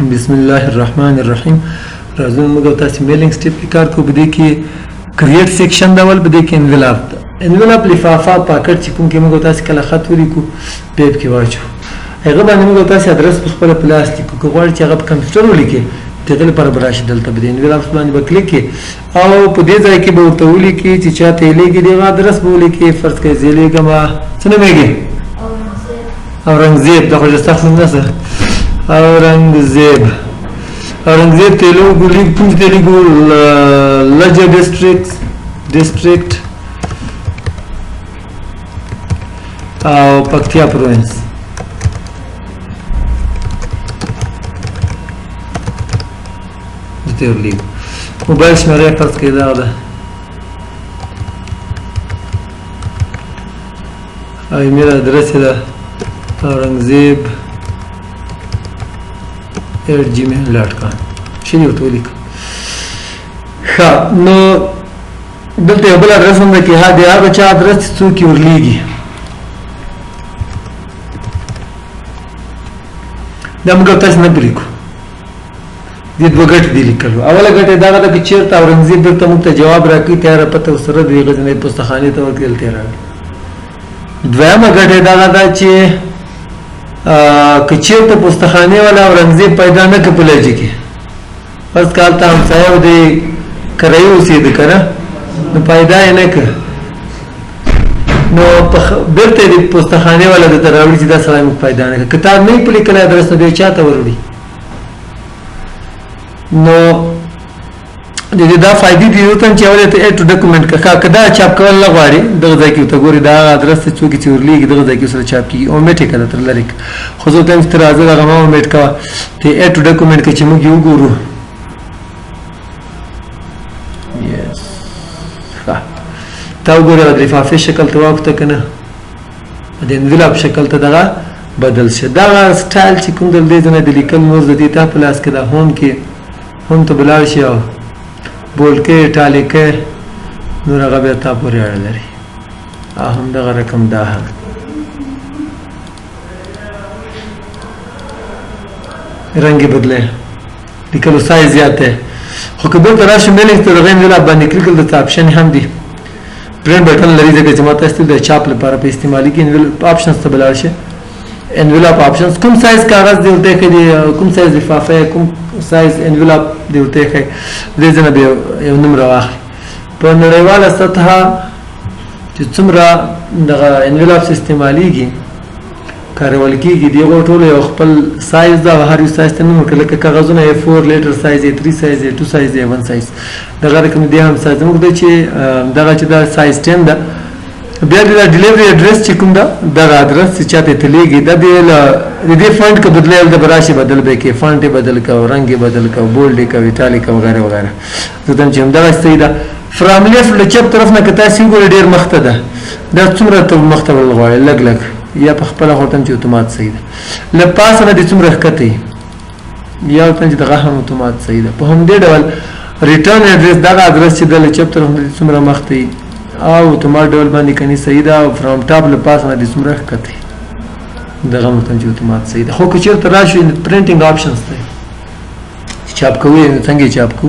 بسم الله الرحمن الرحیم. راځو موږ تاسو میلینګ سټیپ کې کار کوو. بده کې کریټ سیکشن دا ول بده کې انویلپ لفافه پاکټ چې کوم کې موږ تاسو کله خط ولیکو پیپ کې واچو. هغه باندې موږ تاسو ادرس په خپل پلاستیک کو غواړي چې هغه په کمپیوټر ولیکي دغه لپاره براش دلته بده انویلپ باندې به کلیک کې او په دې ځای کې به ورته ولیکي چې چاته لګي دغه ادرس به ولیکي. فرض کړئ زه لیکم څنګه میږي اورنګزیب دا خو ځکه نه ده اورنګزیب تلوګو لیک کوم تلوګو لجه ډیسټریکټ او پکتیا پروینس. دته لیک موبایل شماره فرض کړئ دا ده او ایمیل ادرس ده اورنګزیب @gmail.com شي یو ټول لیک. ښه نو دلته یو بل ادرس هم ده کې هغه چا ادرس څوک ورلیږي دا موږ تاسو نه لیکو. دې دوه ګټې دي لیکلو. اوله ګټه دا ده چې چیرته اورنګزیب درته موږ ته جواب راکړي تیار پته سره دی غزنې پستخانې ته ورکړل تیار. دویمه ګټه دا ده چې کچیرته پستخانه والا اورنګزیب پیدا نه کپلېږي کې پس کال ته هم ځای دی کرایو سید کنه نو پیدا نه ک نو بیرته د پستخانه والا د تراوړي چې دا سلام پیدا نه کتاب نه پلی کله درس نه چاته وروړي. نو د دې دا فائدې دي یو تن چې اول ته اټ ډاکومېنټ کا کدا چاپ کول نه غواړي دغه ځای کې ته ګوري دا ادرس څه څوک چې ورلیږي دغه ځای کې سره چاپ کی او میټه کړه تر لری خو زه ته استراحت هغه ما میټ کا ته اټ ډاکومېنټ کې چې موږ یو ګورو یس تا وګوره د لفافه شکل ته وخت کنه د انویلپ شکل ته دغه بدل شه. دا سټایل چې کوم دل دې نه د لیکل موږ د دې ته پلاس کې دا هوم کې هم ته بلال شي بولکې ټالیکې نور هغه بیا تا پورې اړه لري. هم دغه رقم دا رنګ بدله لیکلو سایز زیات دی خو که بل راشي میلینګ ته دغه انویلپ باندې کلیک کړل ته آپشن هم دی پرنټ بټن لري ځکه چې ماته استل د چاپ لپاره په استعمالي کې انویلپ آپشنز ته بلال شي. انویلپ آپشنز کوم سایز کاغذ دی ورته کې کوم سایز لفافه کوم سایز انویلپ دی ورته کې دې ځنه به یو نمبر واخلي په نړیواله سطح چې څومره دغه انویلپ استعماليږي کارول کېږي دی ټول یو خپل سایز دا هر یو سایز ته نوم کله کاغذونه 4 لیټر سایز 3 سایز 2 سایز 1 سایز دغه رقم دی هم سایز موږ د چې دغه چې دا سایز 10 ده بیا د ډیلیوری اډرس چې کوم ده دغه اډرس چې چاته تلېږي د دې فونټ کې بدلېل د براشي بدل به کې فونټ بدل کا رنگ بدل کا بولډ کا ایټالیک وغیرہ وغیرہ زدن چې هم دغه ستې ده فرام لیفټ له چپ طرف نه کته سیګور ډیر مخته ده دا څومره ته مخته ولغوي لګ لګ یا په خپل هوتن چې اتومات صحیح ده ل پاسه نه د څومره ښکته یا ته چې دغه هم اتومات صحیح ده په هم دې ډول ریټرن اډرس دغه اډرس چې د چپ طرف نه څومره مخته او اتومات ډول باندې کني صحیح ده او فرام ټاپ له پاسه نه د څومره ښکته دغه متن چې اتومات صحیح ده. خو که چیرته راشي پرینټینګ آپشنز ته چاپ کوي څنګه چاپ کو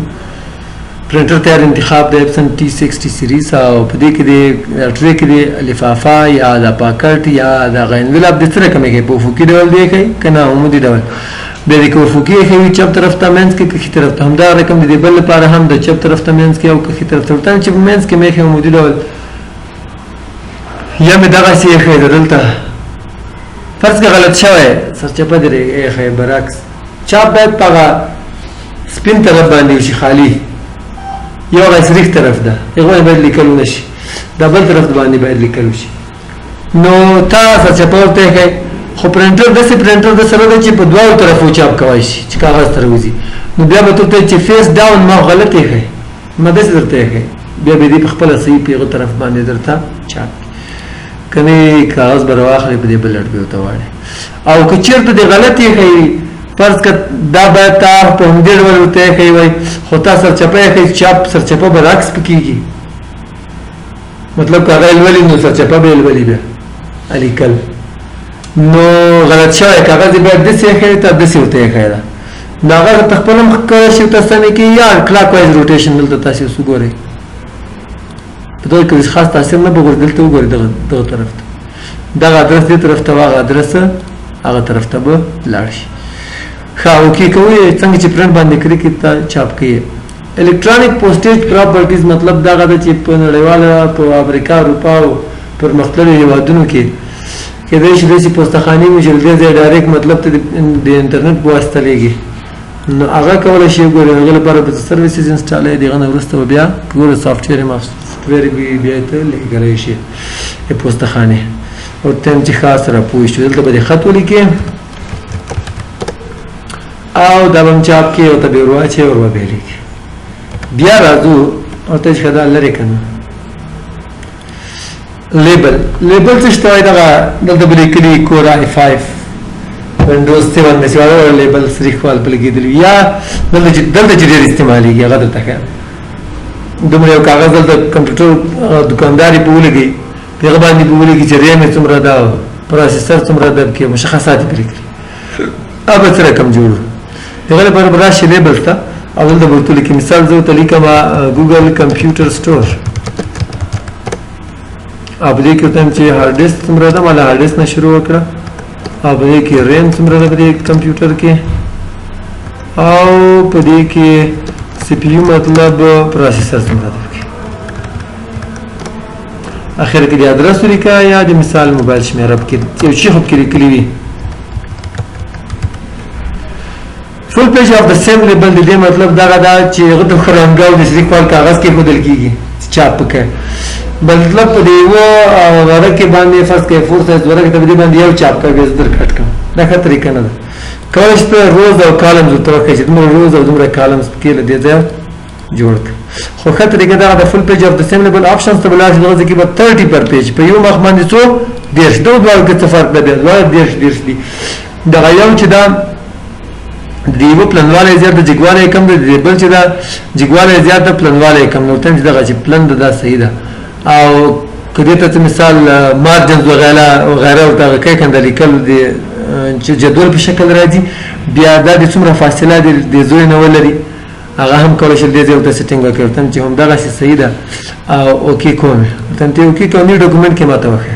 پرنټر تیار انتخاب د اپسن T60 سیریز او په دې کې د ټری کې د لفافه یا د پاکټ یا د انویلپ د سره کومه کې په فوکي ډول دی کوي کنه عمودي ډول به د فوکي کوي چپ طرف ته مینس کې کخي طرف ته هم دا رقم دی بل لپاره هم د چپ طرف ته مینس کې او کخي طرف ته چې مینس کې مې عمودي ډول یا مې دغه شی خې دلته فرض کې غلط شوی سرچپه دی خې برعکس چاپ باید په سپین طرف باندې شي خالی یو غسریخ طرف ده هغه باید لیکلو نشي دا بل طرف باندې باید لیکلو شي. نو تاسو چې پورته کې خو پرنټر د سره د چې په دوه طرفو چاپ کوي شي چې کاغذ تر وځي نو بیا به ته چې فیس ډاون ما غلطه کوي مده درته کوي بیا به دې په خپل صحیح پیغه طرف باندې درته چاپ کني کاغذ برواخلې په دې بلټ به وته واړي او که چیرته دې غلطي کوي فرض ک دا به تار په همدې ډول وته کوي وای خو تاسو چپه کوي چاپ سر چپه برعکس پکېږي مطلب کاغذ ولې نو سر چپه به ولې به الیکل نو غلط شوی کاغذ باید دسې خیر ته دسې وته خیر نو هغه تخپل مخکې شي تاسو نه کې یا کلاک وایز روټیشن دلته تاسو وګورئ په دغه کې خاص تاثیر نه بګور دلته وګورئ دغه طرف ته دغه ادرس دې طرف ته واغه ادرس هغه طرف ته به لاړ شي خاو کې کوي څنګه چې پرنټ باندې کړی کې تا چاپ کړي الکترونیک پوسټیج پراپرټیز مطلب دغه د چې په نړیواله په امریکا اروپا او پر مختلفو هیوادونو کې کېدای شي د پوسټخانې مجلدې ډایرکټ مطلب ته د انټرنیټ په واسطه لګي نو هغه کولای شي ګوري هغه لپاره به سرویسز انسټال دي غنه ورسته بیا ګوري سافټویر سافټویر بیا ته لګړی شي په پوسټخانه او تم چې خاص را پوي شو دلته به خط ولیکي او دا بم چاپ کې او ته به ورواچي او به لیکي بیا راځو او ته څه دا لري کنه لیبل څه شته دا دلته به لیکلي کور i5 وینډوز 7 نه څه لیبل سری خپل بلګیدل یا دلته چې ډېر استعمالي هغه دلته ښه دومره یو کاغذ دلته کمپیوټر دکانداري په ولګي پیغه باندې په ولګي چې ریم څومره دا پروسیسر څومره دا کې مشخصات لري اوبه سره کم جوړ هغه لپاره براشي لیبل تا اول د ورته لیکي مثال زه ته لیکم ګوګل کمپیوټر سٹور اب دې کې ته چې هارد ډیسک څومره دا مال هارد ډیسک نه شروع وکړه اب دې کې ریم څومره د کمپیوټر کې او په دې کې سی پی یو مطلب پروسیسر څومره ده اخر کې د ادرس لیکه یا د مثال موبایل شمیره کې یو شی خو کې لیکلی وي فول پیج اف د سیم لیبل د دې مطلب دا دا چې هغه د خرانګاو د شریک فال کاغذ کې بدل کیږي چاپ کې مطلب په دی و ورکه باندې فرض کې فور سایز ورکه ته دې باندې یو چاپ کوي زر کټ کړه دا ښه طریقه نه ده کوم چې روز او کالمز توګه چې موږ روز او دومره کالمز کې لدې ځای جوړ خو ښه طریقه دا د فول پیج اف د سیم لیبل اپشنز ته بلای دغه کې به 30 پر پیج په یو مخ باندې څو دیش دوه ډول کې فرق دی دوه دیش دي دا یو چې دا دیو پلنواله زیات د جګواله کم دی بل چې دا جګواله زیات د پلنواله کم نو تم چې دغه چې پلن دا صحیح ده او کله ته مثال مارجنز وغیرہ او دا کې کنده لیکل دي چې جدول په شکل راځي بیا دا د څومره فاصله د زوی نه ولري هغه هم کولای شي د دې یو سیټینګ وکړم چې هم دغه صحیح ده او اوکی کوم ته اوکی کوم ډاکومنت کې ماته وخه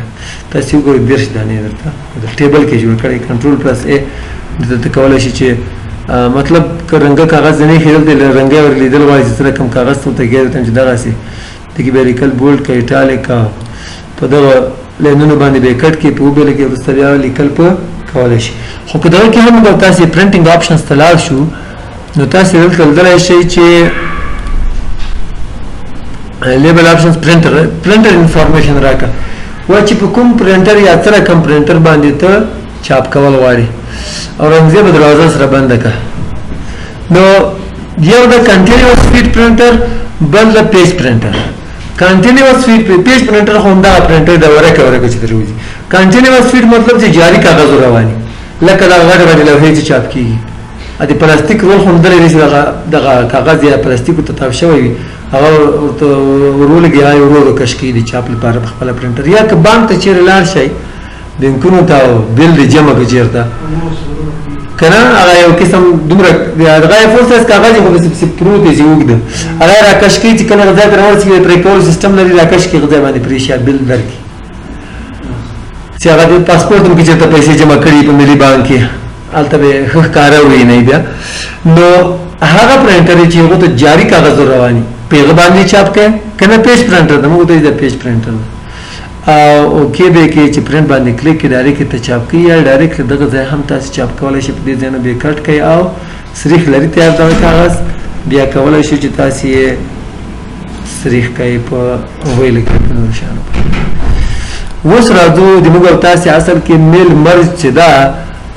تاسو ګورئ درش دانه درته د ټیبل کې جوړ کړئ کنټرول پلس ا د کولای شي چې مطلب رنګه کاغذ نه خېل د رنګه ور لیدل وایي چې کوم کاغذ ته ګیر ته دغه سي دغه به لیکل بولډ کې ایټالیک په دغه لینونو باندې به کټ کې په وبل کې ورستیا لیکل په کولای شي خو په دغه کې هم د تاسو پرنټینګ آپشنز تلل شو نو تاسو دلته شي چې لیبل آپشنز پرنټر انفارمیشن راکا و چې په کوم پرنټر یا تر کوم پرنټر باندې ته چاپ کول غواړي او رنګه به دروازه سره بند کا نو یو د کنټینیوس فیډ پرنټر بل د پیج پرنټر کنټینیوس فیډ پیج پرنټر هم دا پرنټر د ورکه چې دروځي کنټینیوس فیډ مطلب چې جاری کاغذ رواني لکه دا غږ باندې لوحې چې چاپ کیږي ا دې پلاستیک رول هم درې دغه کاغذ یا پلاستیک ته تاو شوی هغه رول کې هاي ورو کشکی دي چاپ لپاره خپل پرنټر یا که بانک ته چیرې لاړ شي بینکونو ته بل د جمع کیږي کنه هغه یو قسم دومره هغه فورسز کاغذ په سب پروت دی وګد هغه را کشکی چې کنه غځای تر ورسې پرې کول سیستم لري را کشکی غځای باندې پریشیا بل درکې چې هغه د پاسپورت کې چې ته پیسې جمع کړې په ملي بانک کې البته به ښکاروي نه بیا نو هغه پرنټر چې هغه ته جاری کاغذ رواني پیغه باندې چاپ کړي کنه پیج پرنټر دمو ته د پیج پرنټر او کې به کې چې پرنټ باندې کلیک کړئ ډایرکټ ته چاپ کړئ یا ډایرکټ دغه ځای هم تاسو چاپ کولای شئ په دې ځای نه به کټ کړئ او سریخ لري تیار دا کاغذ بیا کولای شئ چې تاسو یې سریخ کړئ په ویل کې په نشانه وس راځو د موږ تاسو اصل کې میل مرج چې دا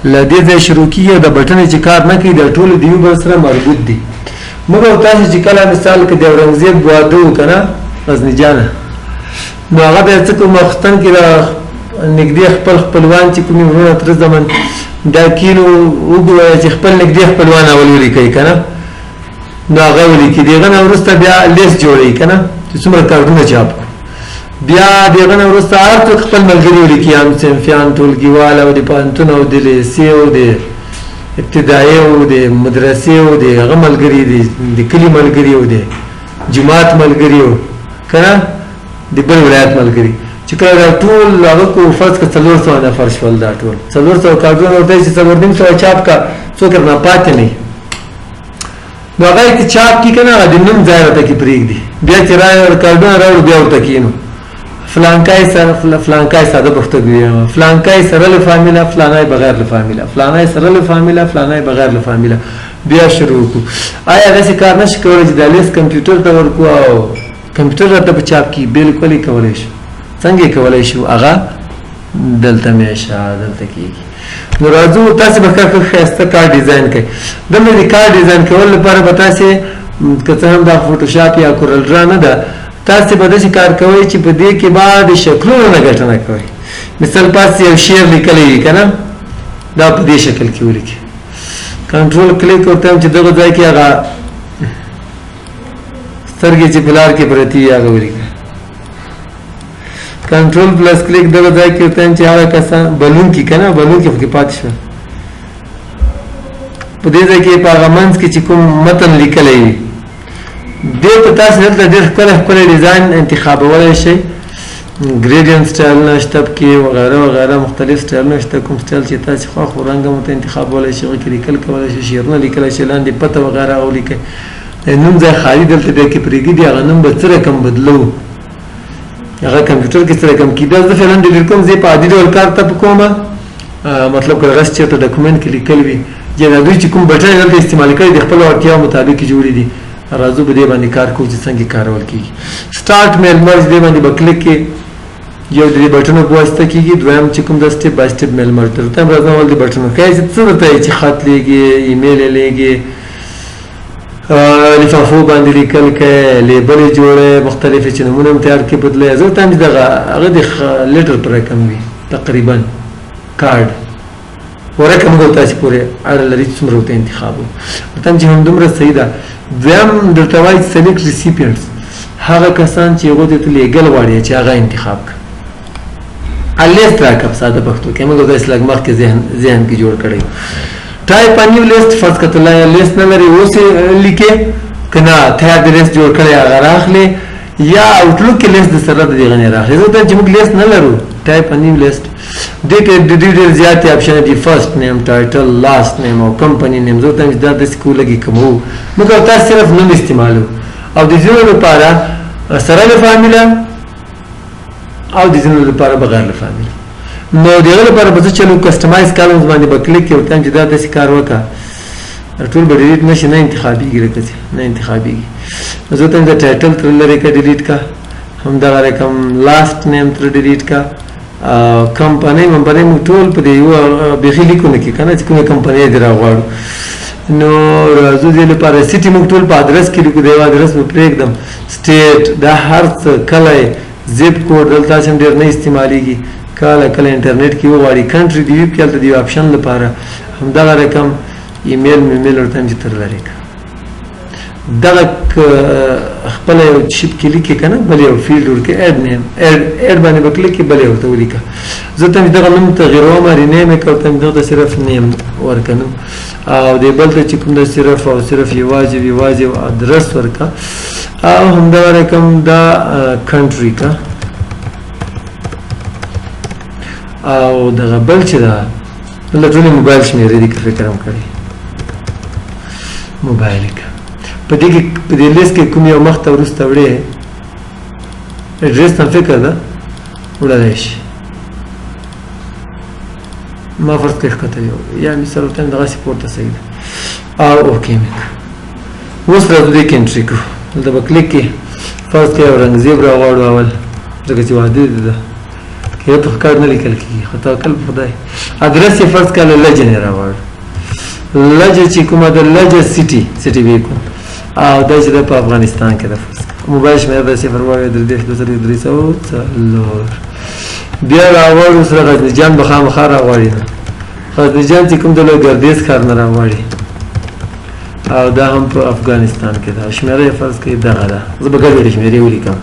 لدې ځای شروع کیږي د بټن چې کار نه کوي د ټولو دیو بر سره مربوط دي موږ تاسو چې کله مثال کې د اورنګزیب بوادو کنه غزنی جانه نو هغه به څه کوم وختن کې نږدې خپلوان چې کومې ورونه تر زمن دا کینو وګورئ چې خپل نږدې خپلوان اول ولیکي کنه نو هغه ولیکي دغه نو ورسته بیا لیست جوړي کنه چې څومره کارونه چاپ بیا دغه نو ورسته هر خپل ملګری ولیکي هم صنفیان ټولګیوال او د پانتون او د لیسي او د ابتدایي او د مدرسې او د هغه ملګري دي د کلي ملګري او د جماعت ملګري او کنه د بل ولایت ملګري چې کله دا ټول هغه کو فرض کړه 400 نفر شول دا ټول 400 کارډونه ورته چې 400 چاپ کا څوک نه پاتې نه نو هغه چې چاپ کی کنه د نوم ځای ورته کې پرېږدي بیا چې راوړ کارډونه راوړ بیا ورته کینو فلانکای ساده پښتو دی فلانکای سره له فامیلا فلانای بغیر له فامیلا فلانای سره له فامیلا فلانای بغیر له فامیلا بیا شروع کو آیا داسې کار نشي کولای چې د لیست کمپیوټر ته ورکو او کمپیوټر راته په چاپ کی بالکل یې کولای شو څنګه کولای شو هغه دلته میشه دلته کیږي نو راځو تاسو به کار ښایسته کار ډیزاین کړئ دلته د کار ډیزاین کول لپاره به تاسو که څه هم دا فوټوشاپ یا کورل ډرا نه ده تاسو به داسې کار کوئ چې په دې کې بعد شکلونو نه ګټه نه کوئ مثال پاس یو شعر لیکلی وي که نه دا په دې شکل کې ولیکئ کنټرول کلیک ورته چې دغه ځای کې هغه سترګې چې په لار کې پرتې وي هغه ولیکئ کنټرول پلس کلیک دغه ځای کې ورته چې هغه کسان بلون کې که نه بلون کې پکې پاتې شول په دې ځای کې په هغه منځ کې چې کوم متن لیکلی وي دې ته تاسو دلته ډېر ښکلی ډیزاین انتخابولی شئ ګریډینټ سټایلونه شته پکې وغیره وغیره مختلف سټایلونه شته کوم سټایل چې تاسو خوښ و رنګ هم ورته انتخابولی شئ هغې کې لیکل کولی شئ شعرونه لیکلی شئ لاندې پته وغیره ولیکئ نوم ځای خالي دلته بیا کې پرېږدي هغه نوم به څه رقم بدلو هغه کمپیوټر کې څه رقم کېږي دا زه فعلا ډیلیټ کوم زه په عادي ډول کار ته کومه مطلب که هغه چېرته ډاکومنټ کې لیکل وي یا دا دوی چې کوم بټن یې دلته استعمال کړي د خپلو اړتیاو مطابق جوړې دي راځو به دې باندې کار کوو چې څنګه کارول کېږي سټارټ میل مرج دې باندې به کلیک کې یو د دې بټنو په واسطه کېږي دویم چې کوم د سټپ بای سټپ میل مرج ته ورته هم راځم اول د بټنو ښایي چې څه درته چې خط لیږي ایمیل یې لیږي لفافو باندې لیکل کوي لیبل یې جوړوي مختلفې چې نومونه هم تیار کړي بدلوي زه ورته هم چې دغه هغه د لیټر په رقم وي تقریبا کارډ ورقم به تاسو پورې اړه لري چې څومره ورته انتخاب ورته هم چې همدومره صحیح ده دویم درته وایي سلیکټ ریسیپینټس هغه کسان چې هغوی ته لیږل غواړي چې هغه انتخاب کړه لیست راکړه په ساده پښتو کې موږ داسې لږ مخکې ذهن کې جوړ کړی ټایپ ا نیو لیست فرض کړه لیست نه لري اوس یې لیکې که نه تیار د لیست جوړ کړی هغه راخلې یا آوټلوک کې لیست د سره د دغه نه راخلې زه ته چې موږ لیست نه لرو ټایپ ا نیو لیست دې کې د ډېر زیاتې اپشن دي فرست نیم ټایټل لاست نیم او کمپنی نیم زه ته دا داسې کو لګي کومو موږ تاسو صرف نوم استعمالو او د ځینو لپاره سره له فامیلا او د ځینو لپاره بغیر له فامیلا نو دغه لپاره به چلو کسټمایز کالمز باندې به کلیک کوي ورته چې دا داسې کار وکړه ټول به ډیلیټ نشي نه انتخابېږي لکه نه انتخابېږي زه ته د ټایټل تر لرې که ډیلیټ کا همدغه رقم لاست نیم تر ډیلیټ کا کمپنۍ ممپنۍ موږ ټول په دې یو بیخي لیکو نه کې که نه چې کومې کمپنۍ دې راغواړو نو راځو دې لپاره سټي موږ ټول په ادرس کې لیکو د یو ادرس به پرېږدم سټیټ دا هر څه کلی زیپ کوډ دلته هم ډېر نه استعمالېږي کله کله انټرنیټ کې وغواړي کنټري دی ویب کې هلته د یو اپشن لپاره همدغه رقم ایمیل میمیل ورته هم چې تر لرې کړه دغه خپله یو شیپ کې لیکې که نه بل یو فیلډ ورکړې ایډ نیم ایډ باندې به کلیک کړې بل یې ورته ولیکه زه ته مې دغه نوم تغیروم رینیم یې کړه ورته مې دغه صرف نیم ورکړه نوم او دې بل ته چې کوم د صرف او صرف یوازې یو ادرس ورکړه او همدغه رقم دا کنټري کا او دغه بل چې ده دلته ټولې موبایل شمېرې دي که فکر هم کړی موبایل یې که په دې کې په دې لیست کې کوم یو مخ ته وروسته وړې اډرس ته فکر ده وړلی شي ما فرض کړئ ښکته یو یا مثال ورته یم دغسې پورته صحیح ده او اوکې مې کړه اوس راځو دې کې انټري کړو دلته به کلیک کې فرض کړئ یو رنګزیب راغواړو اول ځکه چې واده ده که یو په کار نه لیکل کېږي خو توکل په خدای ادرس یې فرض کړه لجه نه راغواړو لجه چې کومه ده لجه سټي وی کوم او دا چې ده په افغانستان کې ده فرض موبایل شمېره ده 0 بیا راغواړو سره غزنجان به خامخا راغواړي نه غزنجان چې کوم د لوی ګردیز ښار نه راغواړي او دا هم په افغانستان کې ده شمېره یې فرض کړئ دغه ده زه به ګډوډې شمېرې ولیکم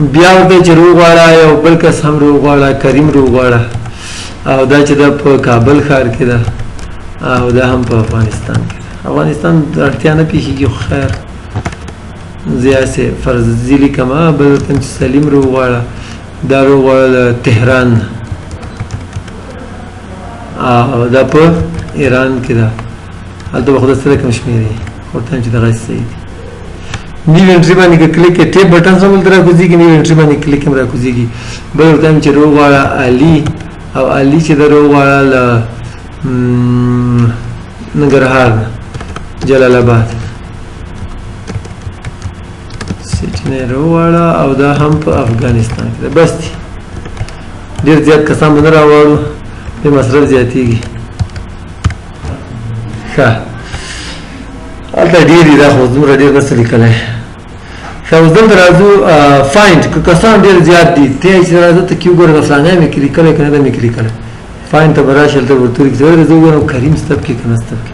بیا ورته چې روغواړه یو بل کس هم روغواړه کریم روغواړه او دا چې ده په کابل ښار کې ده او دا هم په افغانستان کې افغانستان اړتیا نه پیښیږي خو خیر زیاسې فرضي لیکمه بل ته چې سلیم روغواړه دا روغواړه تهران او دا په ایران کې ده هلته به خو د سره کم شمېرې ورته چې دغه صحیح دي نیو انټري باندې که کلیک کړې ټیپ بټن سره دلته راکوزېږي نیو انټري باندې کلیک هم راکوزېږي بل ورته چې روغواړه علي او علي چې د روغواړه له ننګرهار جلال آباد سیټي نه روغواړه او دا هم په افغانستان کې ده بس دي ډېر زیات کسان به نه راوړو د مصرف زیاتېږي ښه هلته ډېر دي دا خو دومره ډېر نه څه لیکلی ښه اوس دلته راځو فایند که کسان ډېر زیات دي ته چې راځه ته کې وګوره د فلانی مې کې لیکلی که نه ده مې کې لیکلی فایند ته به راشي هلته به ورته ولیکي زه وګورم کریم ستب کې که نه ستب کې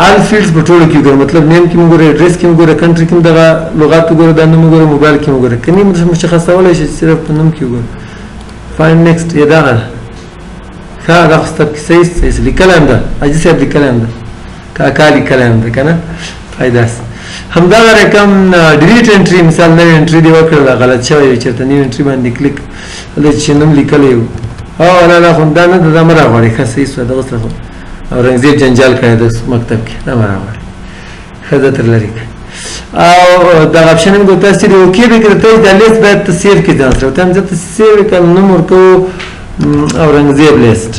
آل فیلډس په ټولو کې وګوره مطلب نیم کې وګوره اډرس کې وګوره کنټري کې دغه لغات وګوره دا نوم وګوره موبایل کې وګوره که نیم مشخصولی شي صرف په نوم کې وګوره فایند نیکسټ یا دغه ده ښه دا خو ستب کې صحیح لیکلی هم ده حاجي صاحب لیکلی هم ده کاکا لیکلی هم ده که نه فایداست همدغه رقم ډیلیټ انټري مثال نوې انټري دې وکړله غلط شوی وي چېرته نیو انټري باندې کلیک دلته چې نوم لیکلی و او نه نه خو دا نه ده دا مه راغواړې ښه صحیح شوه دغه سره خو اورنګزیب جنجال کړی د مکتب کې دا مه راغواړې ښه ده تر لرې کړه او دغه اپشن هم ګوته چې د اوکې به کړې ته دا لیست باید ته سیو کړې ځان سره ورته هم زه ته سیو کړم نوم ورکوو اورنګزیب لیست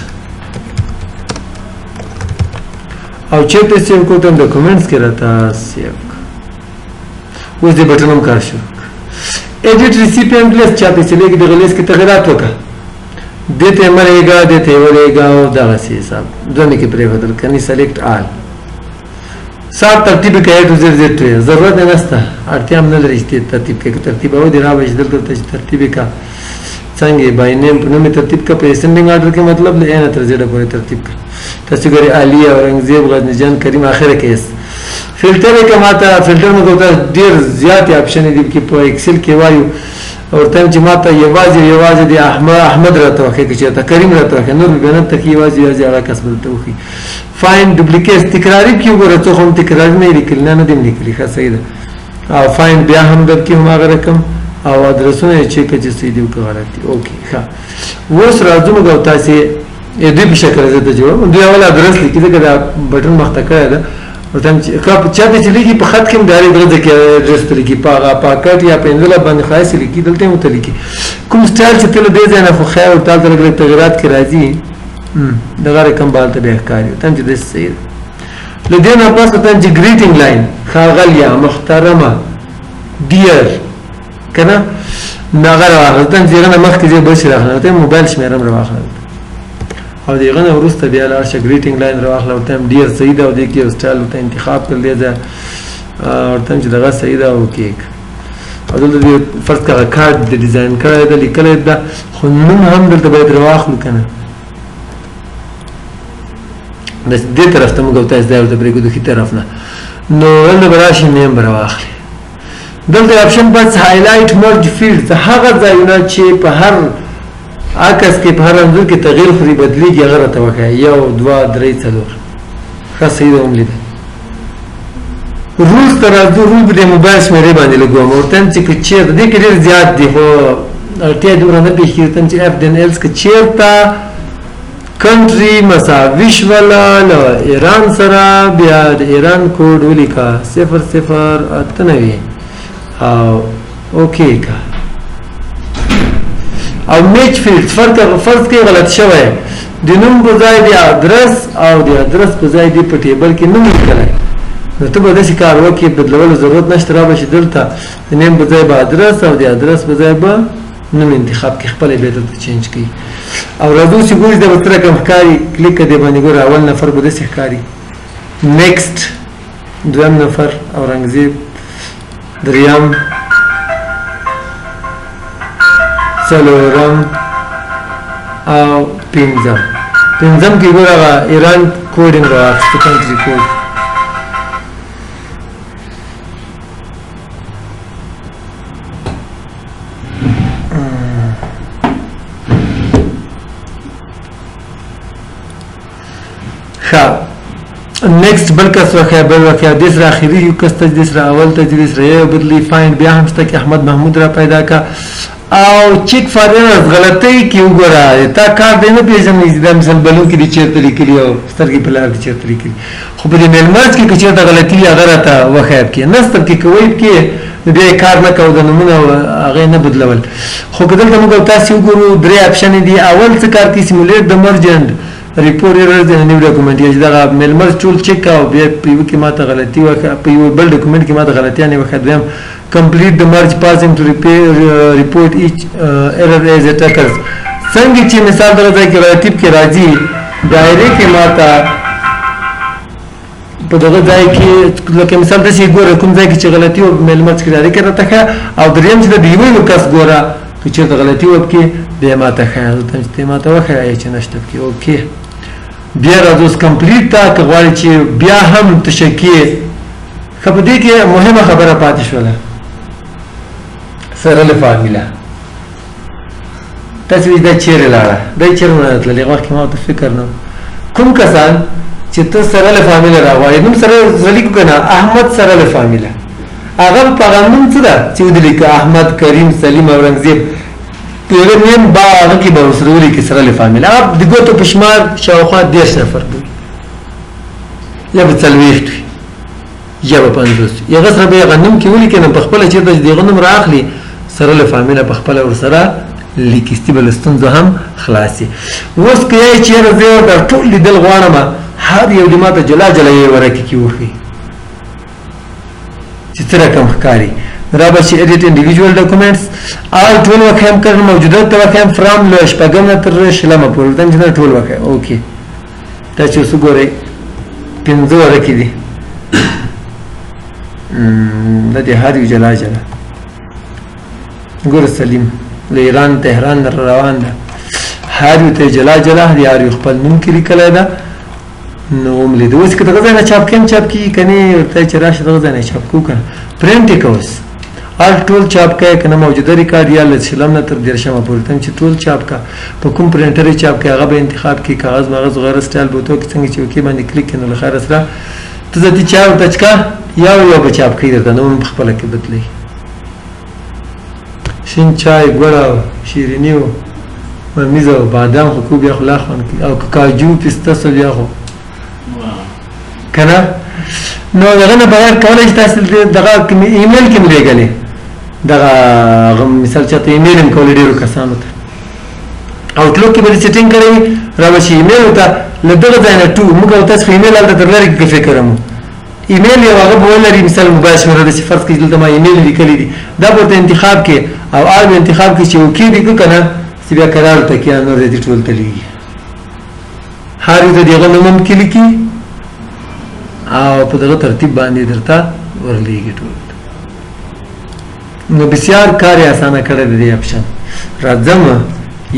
او چیرته سیو کړو ته هم ډاکومنټس کې راته سیو اوس دې بټن هم کار شروع ایډیټ ریسیپینټ لیست چاته چې لګي دغه لیست کې تغیرات وکړه دې ته مه رهېږه دې ته یې ورهېږه او دغسې حساب دوه مې کې پرېښودل کني سلیکټ آل سات ترتیب کې اے ټو زیډ زیډ ټو ضرورت یې نشته اړتیا هم نه لري چې ترتیب کې که ترتیب او دې رابه چې دلته ورته چې ترتیب یې کا څنګه یې بای نیم په نوم یې ترتیب کا په اسنډینګ آرډر کې مطلب له اے نه تر زیډه پورې ترتیب کا تاسو ګورئ علي اورنګزیب غزني جان کریم اخره کې اس فلټر یې که ماته فلټر مو کوته ډېر زیاتې اپشن دي چې په ایکسل کې وایو ورته چې ماته یوازې د احمد راته وښیي که چېرته کریم راته وښیي نور بیا نه ته ښي یوازې هغه کس به درته وښیي فایند ډوپلیکیټ تکراري کې وګوره څوک هم تکراري نه یې لیکلي نه دې هم لیکلي ښه صحیح ده او فایند بیا هم درکې هماغه رقم او ادرسونه یې چیک کړه چې صحیح دي او که غلط دي اوکې ښه اوس راځو موږ او تاسې دوی په شکل زه ته جوړوم دوی اول ادرس لیکي ځکه دا بټن مخته کړی ده ورته هم چاته چې لیکي په خط کې هم ډایرکټ دغه ځای کې اډرس ته لیکي په هغه پاکټ یا په انځله باندې ښایسته لیکي دلته هم ورته لیکي کوم سټایل چې ته له دې ځای نه خو خیر ورته هلته لږ لږ تغیرات کې راځي دغه رقم به هلته بیا ښکاري ورته هم چې داسې صحیح ده له دې نه پس ورته هم چې ګریټینګ لاین ښاغلیه محترمه ډیر که نه هغه راواخله ورته هم چې هغه نه مخکې ځای بل شي راخله ورته هم موبایل شمېره هم راواخله او د هغه نه وروسته بیا لاړ شه ګریټینګ لاین راواخله ورته هم ډېر صحیح ده او دې کې یو سټایل ورته انتخاب کړل دې ځای ورته هم چې دغه صحیح ده او کیک او دلته دې فرض کړه هغه کارډ دې ډیزاین کړی ده لیکلی ده خو نوم هم دلته باید راواخلو که نه دې طرف ته موږ او تاسې دا ورته پرېږدو ښي طرف نه نو دلته به راشي نیم به راواخلي دلته اپشن بس هایلایټ مرج فیلډ هغه ځایونه چې په هر عکس کې په هر انځور کې تغییر خوري بدلیږي هغه راته وښایه 1 2 3 4 ښه صحیح ده هم لیده رولز ته راځو رول به د موبایل شمېرې باندې لګوم ورته هم چې که چېرته دې کې ډېر زیات دي خو اړتیا دومره نه پېښ کېږي ورته هم چې اف دین ایلس که چېرته کنټري مساوي شوله له ایران سره بیا د ایران کوډ ولیکه 0089 او اوکې که او میچ فیلډ فرض کې غلط شوی د نوم په ځای د ادرس او د ادرس په ځای دی په ټیبل کې نوم لیکلی نو ته به داسې کار وکړې بدلولو ضرورت نشته را به چې دلته د نیم په ځای به ادرس او د ادرس په ځای به نوم انتخاب کړي خپله بیا دلته چینج کړي او راځو چې ګوري دا به څه رقم ښکاري کلیک که دی باندې ګوره اول نفر به داسې ښکاري نیکسټ دویم نفر اورنګزیب دریم څلورم او پنځم کې ګوره هغه ایران کوډ یې راواخیسته کنټري کوډ ښه نیکسٹ بل کس واقع بل واقع د سره اخیری یو کس ته د سره اول ته د سره یو بدلی فایند بیا هم ست کې احمد محمود را پیدا کا او چیک فارنرز غلطی کی وګوره تا کار دی نه پیژنې د مثال بلو کې د چیرته لیکلی او سترګې په لار د چیرته لیکلی خو په دې میل مرج کې چیرته غلطی هغه راته وخیب کې نستر کې کوي کې دې کار نه کوو د نمونه هغه نه بدلول خو کله موږ تاسو وګورو درې اپشن دي اول څه کار کې سیمولیټ د مرجند ریپورټ ایرر د نیو ډاکومنټ یې دا میل مرج ټول چک او بیا په یو کې ماته غلطي وکړه په یو بل ډاکومنټ کې ماته غلطي نه وکړه دویم complete the merge passing to report each error as it occurs څنګه چې مثال درته کې غلطي کې راځي دایره کې ماته په دغه ځای کې لکه مثال د سی ګوره کوم ځای کې چې غلطي او میل مرج کې راځي راته او دریم چې د دیوینو کس ګوره چې غلطي وکړي بیا ماته خیال ته ماته وخی چې نشته کې اوکې بیا راځوس کمپلیټ تا کغواړي چې بیا هم تشکی خبر دې کې مهمه خبره پاتې شوله سره له فارمولا تاسو دا چیرې لاړه دا چیرې نه تللی وخت کې ما ته فکر نه کوم کسان چې ته سره له فارمولا راغواړي نو سره زلیکو کنه احمد سره له فارمولا هغه پیغام څه ده چې ودلی ک احمد کریم سلیم اورنګزیب پیغه نیم با هغه کې به وسرولي کې سره له فارمولا د ګوتو پشمار شاوخوا 10 نفر دي یا به تلويخت یا به 50 یا غسر به غنم کې ولي کنه په خپل چې د غنم راخلي سره له فارمولا په خپل ور سره لیکستي بلستون زه هم خلاصي اوس کې چې راځي دا ټول لیدل غواړم هر یو د ماته جلا جلا یې ورکه کې وخی چې تر کوم ښکاری برابر شي edit individual documents all ټول وخت هم موجوده ته وخت فرام له شپږم نه تر شلمه پورې دا چې ټول وخت اوکې دا چې څو ګورې پنځه ورکې دي د دې هر یو جلا جلا ګور سلیم له ایران تهران روان ده هر یو ته جلا جلا دی هر یو خپل نوم کې لیکل ده نو ملي د اوس کې دغه نه چاپ کیم چاپ کی کني ورته چې راشه دغه نه چاپ کو کنه پرنٹ کوس ال ټول چاپ کای کنه موجوده ریکارډ یا لسلم نه تر درشمه پورې تم چې ټول چاپ کا په کوم پرنټر چاپ کای هغه به انتخاب کی کاغذ مغز غیر سټایل بوتو کې څنګه چې وکي باندې کلیک کنه لخر سره ته ځتی چاپ تچکا یو به چاپ کړی درته نو خپل کې بدلی شین چای ګوړه شیرینیو میزه بادام خو بیا خلاص او کاجو پسته سو بیا خو کنه نو دغه نه بغیر کولای شي تاسو دغه ایمیل کې ملګری دغه مثال چې ایمیل هم کولای ډیرو کسانو ته اوټلوک کې به سیټینګ کړی راوشي ایمیل ته لدغه ځای نه ټو موږ تاسو ایمیل هلته درلری کې فکر کوم ایمیل یو هغه بولري مثال مباشره د صفر کې دلته ما ایمیل لیکلی دي دا په انتخاب کې او آل انتخاب کې چې وکي دي کنه چې بیا قرار ته کې نور دې ټول تلېږي هر دې دغه نوم کې لیکي او په دغه ترتیب باندې درته ورلېږي ټول نو بسیار کار یې اسانه کړی دی اپشن راځم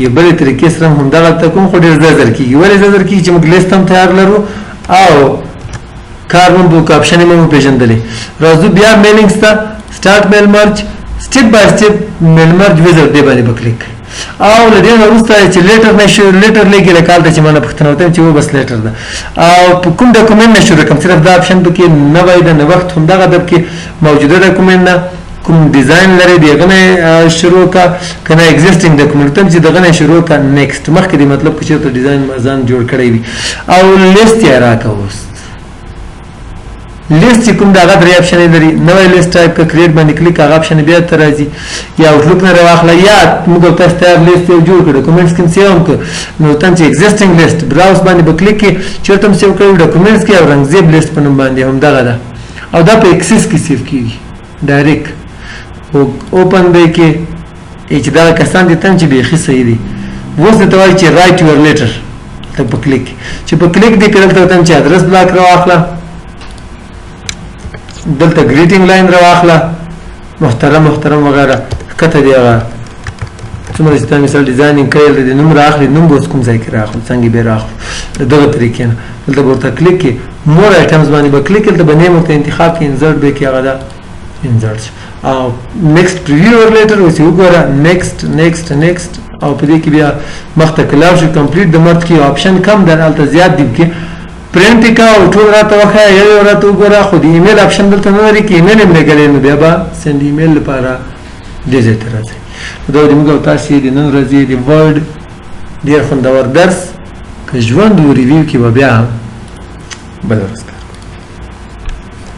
یو بل طریقې سره هم دا غلطه کوم خو ډېر زر کیږي ولې زر کیږي چې موږ لیست هم تیار لرو او کار مون بوک اپشن مو پیژندلې راځو بیا میلینګز ته سٹارټ میل مرج سټیپ بای سټیپ میل مرج ویزر دی باندې وکلیک او لدې نو وروسته چې لیټر نشو لیټر لګي لکال ته چې مانه پښتنه وته چې و بس لیټر ده او په کوم ډاکومنت نشو رقم صرف دا اپشن پکې نه وای د نو وخت هم دغه د کې موجوده ډاکومنت نه کوم ډیزاین لري دغه نه شروع کا کنه ایگزیسټینګ ډاکومنت ته چې دغه نه شروع کا نیکسټ مخکې دی مطلب چې ته ډیزاین مزان جوړ کړی وي او لیست یې راکوس لیست کوم دا غوړي اپشن لري نوې لیست ټایپ کا کریټ باندې کلیک هغه اپشن بیا تر راځي یا اوټلوک نه راخلا یا موږ تاسو ته لیست جوړ کړو کومنټس کې سیو کو نو تاسو ایگزیسټینګ لیست براوز باندې وکلیک کې چیرته هم سیو کړو ډاکومنټس کې او رنگزیب لیست په نوم باندې هم دغه ده او دا په ایکسس کې سیو کیږي ډایرکټ او اوپن دی کې چې دا کسان دي تم چې به خي صحیح دي وځه ته وایي چې رائټ یور لیټر ته په کلیک چې په کلیک دی کړل ته تم چې ادرس بلاک راخلا دلته گریټینګ لاین راواخله محترم وغیرہ کته دی هغه څومره چې تاسو مثال ډیزاینینګ کړل دي نوم راخلي نوم اوس کوم ځای کې راخلي څنګه به راخلي دغه طریقې نه دلته ورته کلیک کې مور آیټمز باندې به کلیک کړئ به نیم ته انتخاب کې انسرټ به کې هغه دا انسرټ او نیکسټ پریویو اور لیټر اوس وګوره نیکسټ او په دې کې بیا مخته کلاو شو کمپلیټ د مرد کې آپشن کم در الته زیات دی کې پرینټ کا او ټول راته وخا یو راته وګوره خو د ایمیل اپشن دلته نه لري کې ایمیل هم لګلې نو بیا به سند ایمیل لپاره دې ځای ته راځي دا د موږ تاسو د نن ورځې د ورډ ډیر خوندور درس که ژوند و ریویو کې به بیا بل ورځ